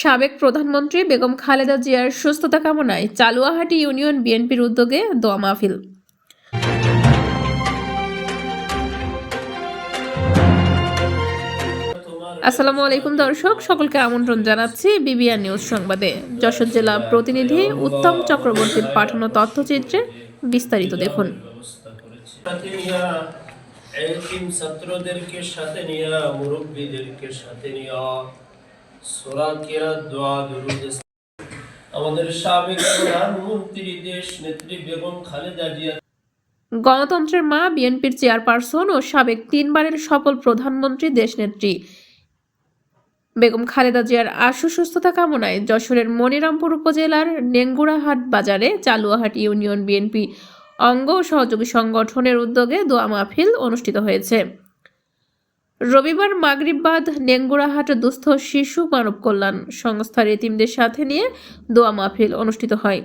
সাবেক প্রধানমন্ত্রী বেগম খালেদা জিয়ার সুস্থতা কামনায় চালুয়াহাটি ইউনিয়ন বিএনপির উদ্যোগে দোয়া মাহফিল। আসসালামু আলাইকুম দর্শক, সকলকে আমন্ত্রণ জানাচ্ছি বিবিআর নিউজ সংবাদে। যশোর জেলা প্রতিনিধি উত্তম চক্রবর্তীর পাঠানো তথ্যচিত্রে বিস্তারিত দেখুন। ছাত্রদেরকে সাথে নিয়ে মুরব্বীদেরকে সাথে নিয়ে সূরা কিরাত দোয়া দুরূদ আমাদের সাবেক প্রধানমন্ত্রী দেশ নেত্রী বেগম খালেদা জিয়া, গণতন্ত্রের মা, বিএনপির চেয়ারপারসন ও সাবেক 3 বারের সফল প্রধানমন্ত্রী দেশনেত্রী বেগম খালেদা জিয়ার আশু সুস্থতা কামনায় যশোরের মনিরামপুর উপজেলার নেঙ্গুরাহাট বাজারে চালুয়াহাটি ইউনিয়ন বিএনপি অঙ্গ ও সহযোগী সংগঠনের উদ্যোগে দোয়া মাহফিল অনুষ্ঠিত হয়েছে। রবিবার মাগরিব বাদ নেঙ্গুরাহাট দুস্থ শিশু মানব কল্যাণ সংস্থার এতিমদের সাথে নিয়ে দোয়া মাহফিল অনুষ্ঠিত হয়।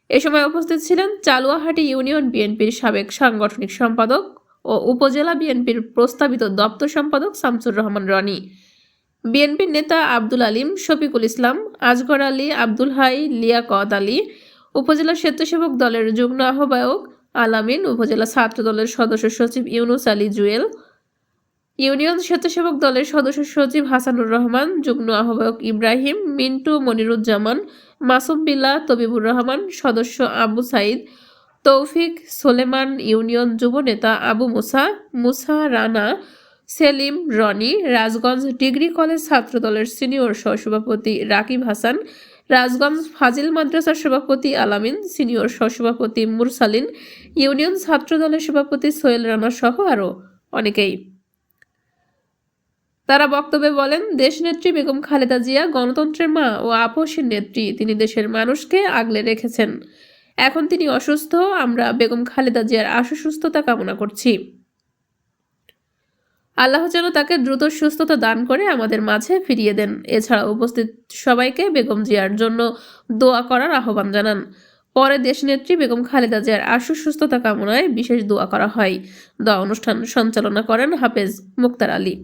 এ সময় উপস্থিত ছিলেন চালুয়াহাটি ইউনিয়ন বিএনপির সাবেক সাংগঠনিক সম্পাদক ও উপজেলা বিএনপির প্রস্তাবিত দপ্তর সম্পাদক শামসুর রহমান রনি, বিএনপির নেতা আব্দুল আলিম, শফিকুল ইসলাম, আজগর আলী, আব্দুল হাই, লিয়াকত আলী, উপজেলা স্বেচ্ছাসেবক দলের যুগ্ম আহ্বায়ক আলামিন, উপজেলা ছাত্র দলের সদস্য সচিব ইউনুস আলী জুয়েল, ইউনিয়ন স্বেচ্ছাসেবক দলের সদস্য সচিব হাসানুর রহমান, যুগ্ম আহ্বায়ক ইব্রাহিম, মিন্টু, মনিরুজ্জামান, মাসুম বিল্লাহ, তবিবুর রহমান, সদস্য আবু সাইদ, তৌফিক, সোলেমান, ইউনিয়ন যুব নেতা আবু মুসা রানা, সেলিম, রনি, রাজগঞ্জ ডিগ্রি কলেজ ছাত্র দলের সিনিয়র সহসভাপতি রাকিব হাসান, রাজগঞ্জ ফাজিল মাদ্রাসার সভাপতি আলামিন, সিনিয়র সহসভাপতি মুরসালিন, ইউনিয়ন ছাত্র দলের সভাপতি সোহেল রানা সহ আরও অনেকেই। তারা বক্তব্যে বলেন, দেশনেত্রী বেগম খালেদা জিয়া গণতন্ত্রের মা ও আপসীর নেত্রী। তিনি দেশের মানুষকে আগলে রেখেছেন। এখন তিনি অসুস্থ। আমরা বেগম খালেদা জিয়ার আশু সুস্থতা কামনা করছি। আল্লাহ যেন তাকে দ্রুত সুস্থতা দান করে আমাদের মাঝে ফিরিয়ে দেন। এছাড়া উপস্থিত সবাইকে বেগম জিয়ার জন্য দোয়া করার আহ্বান জানান। পরে দেশনেত্রী বেগম খালেদা জিয়ার আশু সুস্থতা কামনায় বিশেষ দোয়া করা হয়। দোয়া অনুষ্ঠান সঞ্চালনা করেন হাফেজ মুক্তার আলী।